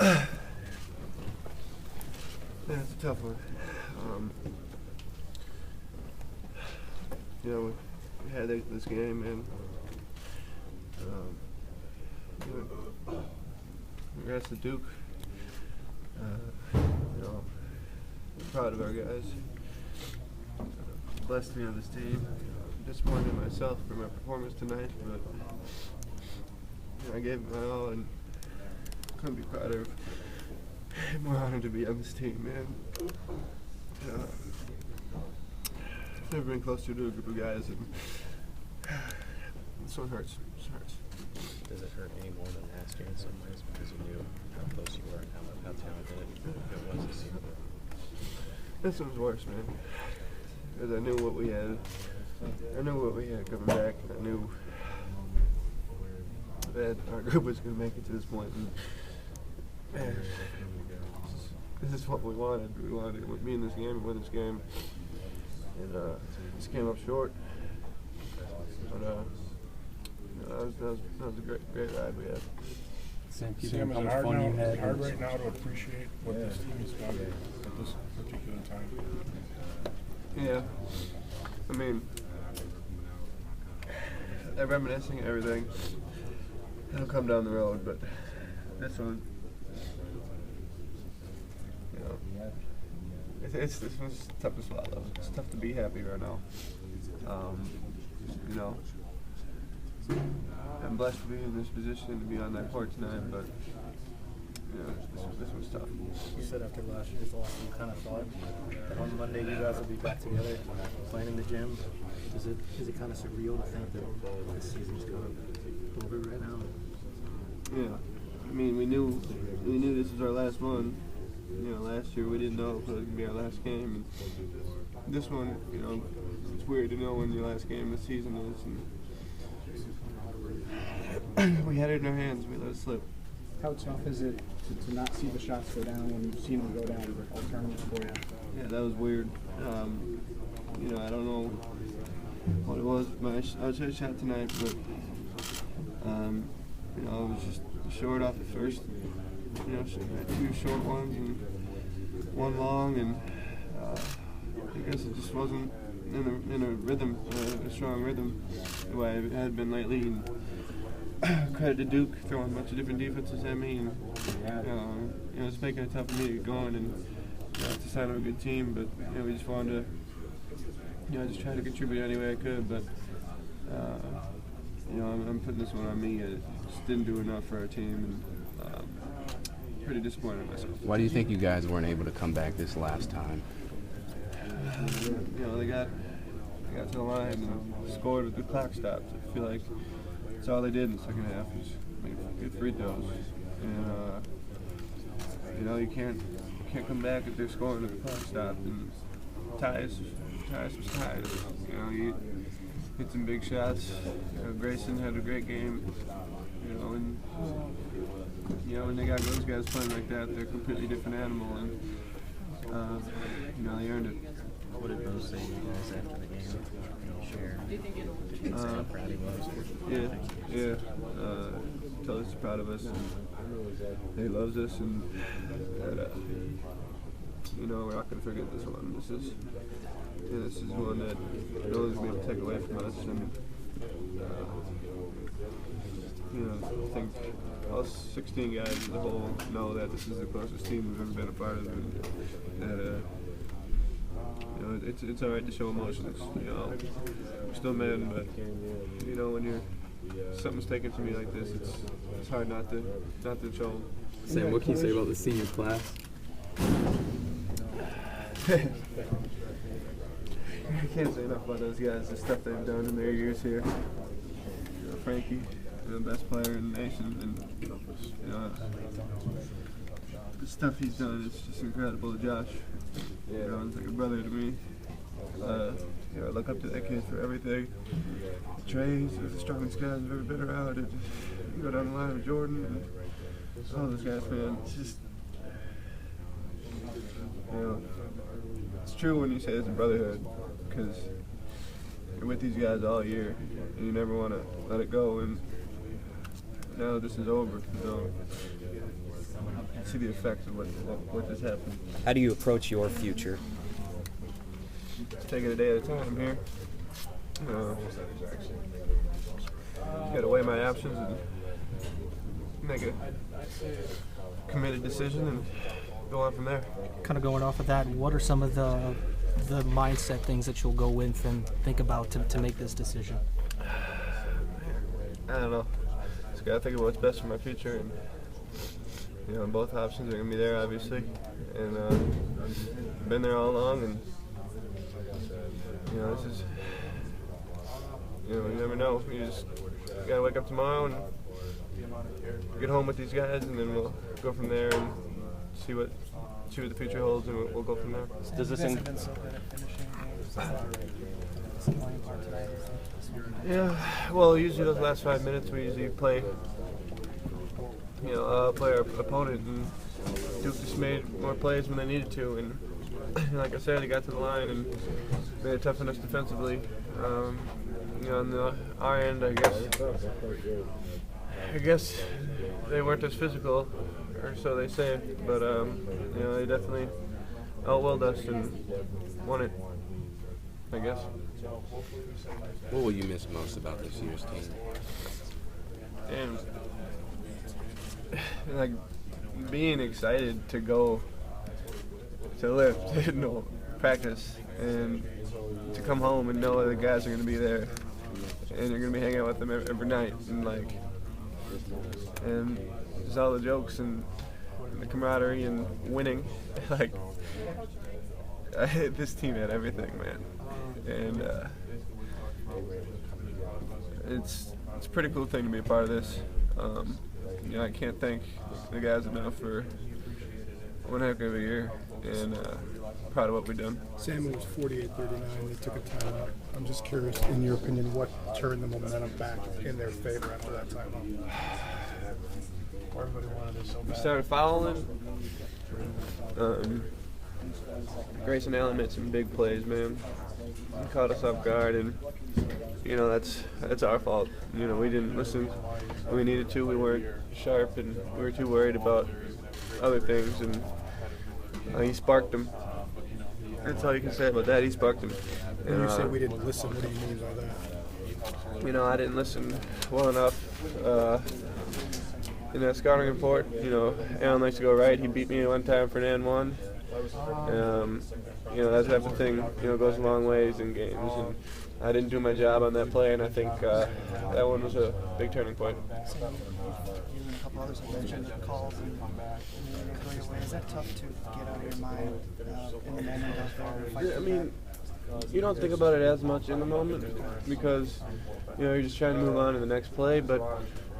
Yeah, it's a tough one. You know, we had this game, and congrats to Duke. You know, proud of our guys. Blessed to be on this team. Disappointed in myself for my performance tonight, but you know, I gave it my all and couldn't be prouder. I'm more honored to be on this team, man. I've never been closer to a group of guys, and this one hurts. It hurts. Does it hurt any more than last year in some ways because you knew how close you were and how talented it was this year? This one's worse, man. Because I knew what we had. I knew what we had coming back. I knew that our group was going to make it to this point. And, man, this is what we wanted. We wanted to be in this game and win this game. And just came up short. But that was a great ride we had. Sam, is it hard right now to appreciate what this team has done at this particular time? Yeah. I mean, reminiscing everything, it'll come down the road, but this one, you know, this one's tough to swallow. It's tough to be happy right now. You know, I'm blessed to be in this position to be on that court tonight, but you know, this one's tough. You said after last year's loss, you kind of thought that on Monday you guys will be back together, playing in the gym. Is it kind of surreal to think that this season's kind of over right now? Yeah, I mean, we knew this was our last one. You know, last year we didn't know if it was gonna be our last game, and this one, you know, it's weird to know when your last game of the season is. And we had it in our hands. We let it slip. How tough is it to not see the shots go down when you've seen them go down with alternatives for you? Yeah, that was weird. You know, I don't know what it was. I was a shot tonight, but you know, it was just short off the first. You know, two short ones and one long, and I guess it just wasn't in a rhythm, a strong rhythm, the way it had been lately. And credit to Duke throwing a bunch of different defenses at me, and you know, it's making it tough for me to get going. And it's a sign of a good team, but you know, we just wanted to, just try to contribute any way I could. But you know, I'm putting this one on me. I just didn't do enough for our team, and pretty disappointed in myself. Why do you think you guys weren't able to come back this last time? You know, they got to the line and scored with the clock stopped. I feel like that's all they did in the second half was make good free throws. And you know, you can't come back if they're scoring with the clock stopped. And ties was ties. You know, you hit some big shots. You know, Grayson had a great game. You know, and you know, when they got those guys playing like that, they're a completely different animal, and you know, they earned it. What would it say to you guys after the game? Can you share how proud he was? Yeah. Tell us he's proud of us, and he loves us, and you know, we're not going to forget this one. This is one that no one's going to take away from us, and you know, I think all 16 guys as a whole know that this is the closest team we've ever been a part of, and that you know, it's all right to show emotions. You know, we're still men, but you know, when something's taken from you like this, it's hard not to show them. Sam, what can you say about the senior class? I can't say enough about those guys. The stuff they've done in their years here. You know, Frankie, the best player in the nation, and you know, the stuff he's done is just incredible. Josh, you know, he's like a brother to me. You know, I look up to that kid for everything. Trey's the strongest guys I've ever been around. And you go down the line with Jordan and all those guys, man. It's just, you know, it's true when you say it's a brotherhood, because you're with these guys all year and you never want to let it go. And now this is over, so see the effects of what just happened. How do you approach your future? Just take it a day at a time here. Got to weigh my options and make a committed decision and go on from there. Kind of going off of that, what are some of the mindset things that you'll go with and think about to make this decision? I don't know. Just gotta think of what's best for my future, and both options are gonna be there, obviously, and been there all along, and this is, you never know. You just gotta wake up tomorrow and get home with these guys, and then we'll go from there and see what the future holds, and we'll go from there. Does this been so good at finishing games? Yeah, well, usually those last 5 minutes we usually play our opponent, and Duke just made more plays when they needed to, and like I said, they got to the line and made it tough on us defensively. On our end, I guess they weren't as physical, or so they say, but they definitely outwilled us and won it, I guess. What will you miss most about this year's team? And being excited to go to lift, practice, and to come home and know that the guys are going to be there, and you're going to be hanging out with them every night, and just all the jokes and the camaraderie and winning. This team had everything, man, and it's a pretty cool thing to be a part of this. I can't thank the guys enough for one heck of a year, and proud of what we've done. Sam, it was 48-39. They took a timeout. I'm just curious, in your opinion, what turned the momentum back in their favor after that timeout? We started fouling. Grayson Allen made some big plays, man. He caught us off guard, and that's our fault. We didn't listen when we needed to. We weren't sharp, and we were too worried about other things, and he sparked them. That's all you can say about that. He sparked them. When you say we didn't listen, what do you mean by that? I didn't listen well enough. In that scouting report, Allen likes to go right. He beat me one time for an and one. That type of thing, goes a long ways in games. And I didn't do my job on that play, and I think that one was a big turning point. So you and a couple others have mentioned calls and is that tough to get out of your mind in the moment out there? You don't think about it as much in the moment because you're just trying to move on to the next play, but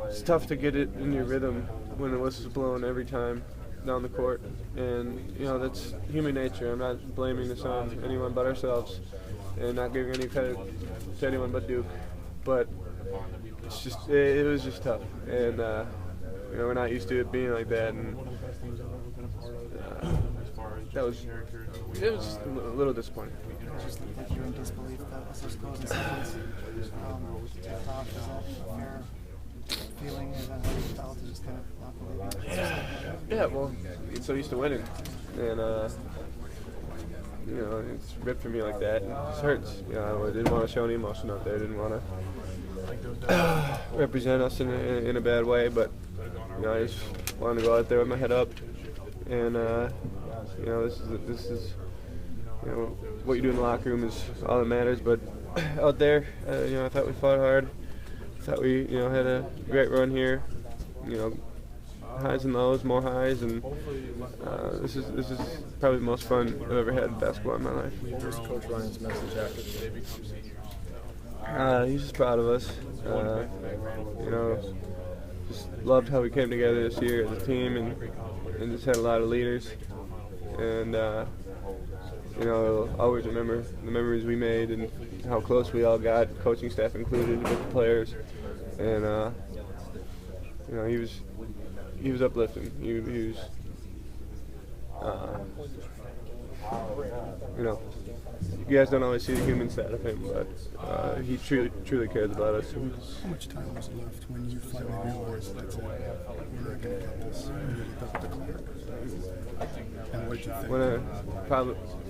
it's tough to get it in your rhythm when the whistle's blown every time down the court, and that's human nature. I'm not blaming this on anyone but ourselves, and not giving any credit to anyone but Duke. But it was just tough, and we're not used to it being like that, and it was just a little disappointing. Just like you're in disbelief that was those closing seconds tipped off. Is that a fair feeling? Is that how you felt? To just kind of walk away? Yeah, well, it's so used to winning, and it's ripped from me like that. It just hurts. I didn't want to show any emotion out there. I didn't want to represent us in a bad way, but I just wanted to go out there with my head up, and this is what you do in the locker room is all that matters. But out there, I thought we fought hard. I thought we had a great run here. Highs and lows, more highs, and this is probably the most fun I've ever had in basketball in my life. What was Coach Ryan's message after the day becomes seniors? He's just proud of us. Just loved how we came together this year as a team, and just had a lot of leaders. And I'll always remember the memories we made and how close we all got, coaching staff included, with the players. And he was uplifting. He was you know, you guys don't always see the human side of him, but he truly cares about us. How much time was left when you finally realized that we're going to get this? When you looked up at the clock? And what did you think?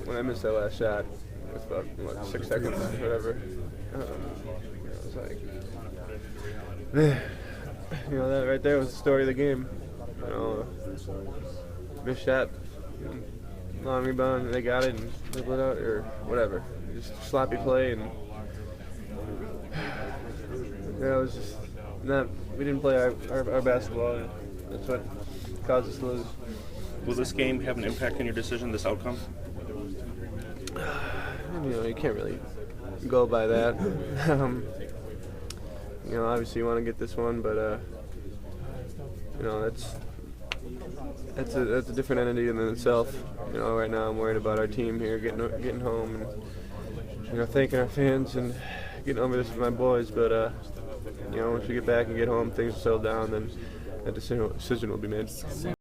When I missed that last shot, with about 6 seconds or whatever, I was like, man, you know, that right there was the story of the game. You know, missed shot, long rebound, they got it and dribble it out or whatever. Just sloppy play and it was just not. We didn't play our basketball. And that's what caused us to lose. Will this game have an impact on your decision? This outcome? You know, you can't really go by that. You know, obviously you want to get this one, but you know, that's a different entity in itself. You know, right now I'm worried about our team here getting home and, you know, thanking our fans and getting over this with my boys. But you know, once we get back and get home, things will settle down. Then that decision will be made.